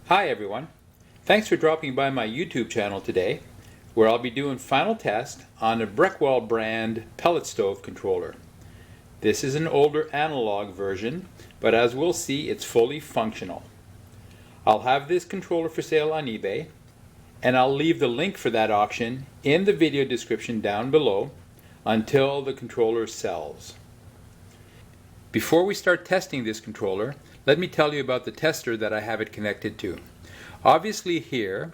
Hi everyone, thanks for dropping by my YouTube channel today, where I'll be doing final test on a Breckwell brand pellet stove controller. This is an older analog version, but as we'll see, it's fully functional. I'll have this controller for sale on eBay, and I'll leave the link for that auction in the video description down below until the controller sells. Before we start testing this controller, let me tell you about the tester that I have it connected to. Obviously here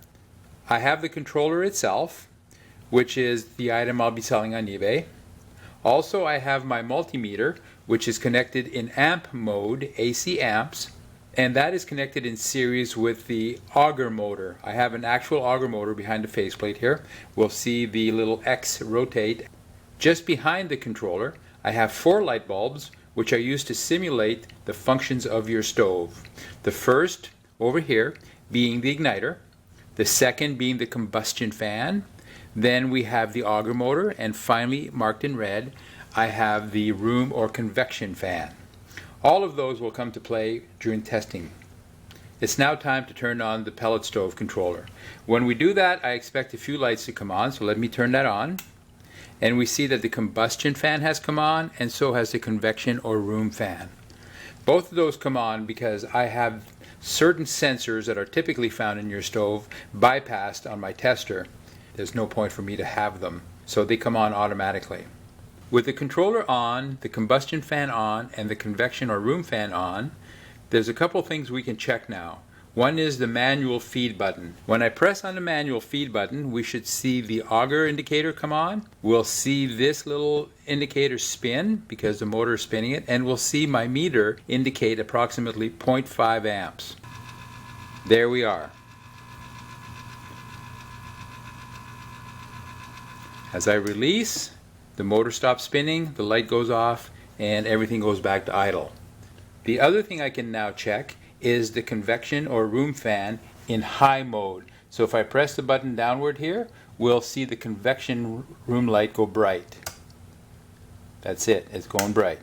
I have the controller itself, which is the item I'll be selling on eBay. Also I have my multimeter, which is connected in amp mode, AC amps, and that is connected in series with the auger motor. I have an actual auger motor behind the faceplate here. We'll see the little X rotate. Just behind the controller I have 4 light bulbs, which are used to simulate the functions of your stove. The first, over here, being the igniter, the second being the combustion fan, then we have the auger motor, and finally, marked in red, I have the room or convection fan. All of those will come to play during testing. It's now time to turn on the pellet stove controller. When we do that, I expect a few lights to come on, so let me turn that on. And we see that the combustion fan has come on, and so has the convection or room fan. Both of those come on because I have certain sensors that are typically found in your stove bypassed on my tester. There's no point for me to have them, so they come on automatically. With the controller on, the combustion fan on, and the convection or room fan on, there's a couple things we can check now. One is the manual feed button. When I press on the manual feed button, we should see the auger indicator come on. We'll see this little indicator spin because the motor is spinning it, and we'll see my meter indicate approximately 0.5 amps. There we are. As I release, the motor stops spinning, the light goes off, and everything goes back to idle. The other thing I can now check is the convection or room fan in high mode. So if I press the button downward here, we'll see the convection room light go bright. That's it, it's going bright.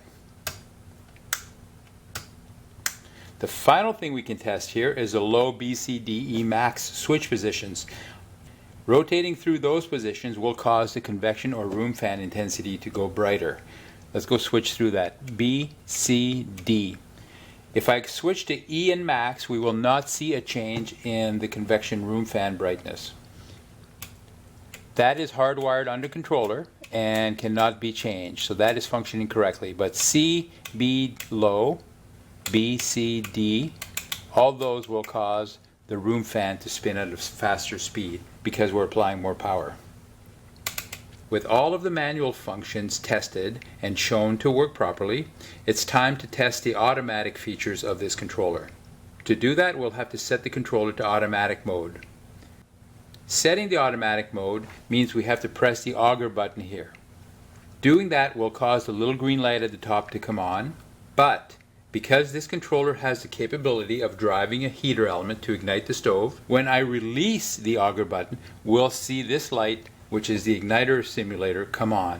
The final thing we can test here is the low BCDE max switch positions. Rotating through those positions will cause the convection or room fan intensity to go brighter. Let's go switch through that. B, C, D. If I switch to E and max, we will not see a change in the convection room fan brightness. That is hardwired on the controller and cannot be changed, so that is functioning correctly. But C, B low, B, C, D, all those will cause the room fan to spin at a faster speed because we're applying more power. With all of the manual functions tested and shown to work properly, it's time to test the automatic features of this controller. To do that, we'll have to set the controller to automatic mode. Setting the automatic mode means we have to press the auger button here. Doing that will cause the little green light at the top to come on, but because this controller has the capability of driving a heater element to ignite the stove, when I release the auger button, we'll see this light, which is the igniter simulator, come on.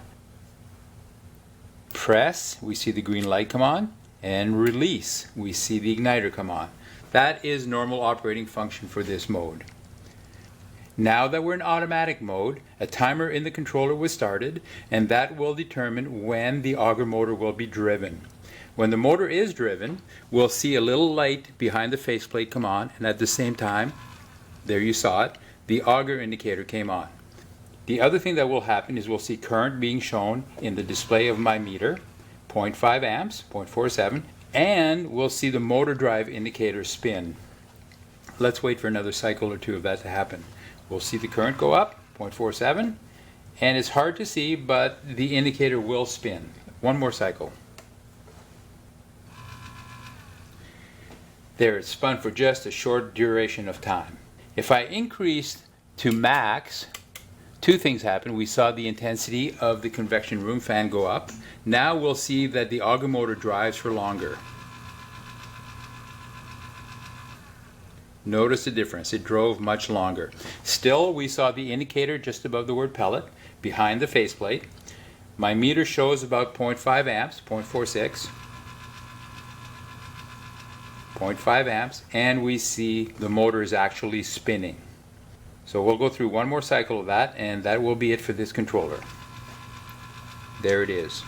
Press, we see the green light come on, and release, we see the igniter come on. That is normal operating function for this mode. Now that we're in automatic mode, a timer in the controller was started, and that will determine when the auger motor will be driven. When the motor is driven, we'll see a little light behind the faceplate come on, and at the same time, there you saw it, the auger indicator came on. The other thing that will happen is we'll see current being shown in the display of my meter, 0.5 amps, 0.47, and we'll see the motor drive indicator spin. Let's wait for another cycle or two of that to happen. We'll see the current go up, 0.47, and it's hard to see, but the indicator will spin. One more cycle. There, it's spun for just a short duration of time. If I increase to max, two things happen. We saw the intensity of the convection room fan go up. Now we'll see that the auger motor drives for longer. Notice the difference. It drove much longer. Still, we saw the indicator just above the word pellet behind the faceplate. My meter shows about 0.5 amps, 0.46. 0.5 amps, and we see the motor is actually spinning. So we'll go through one more cycle of that, and that will be it for this controller. There it is.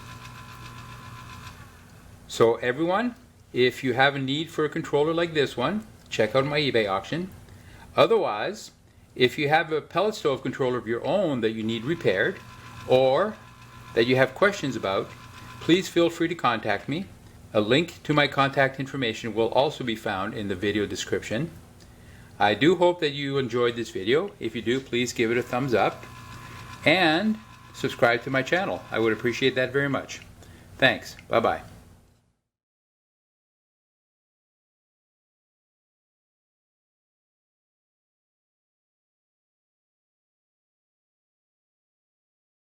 So everyone, if you have a need for a controller like this one, check out my eBay auction. Otherwise, if you have a pellet stove controller of your own that you need repaired, or that you have questions about, please feel free to contact me. A link to my contact information will also be found in the video description. I do hope that you enjoyed this video. If you do, please give it a thumbs up and subscribe to my channel. I would appreciate that very much. Thanks. Bye-bye.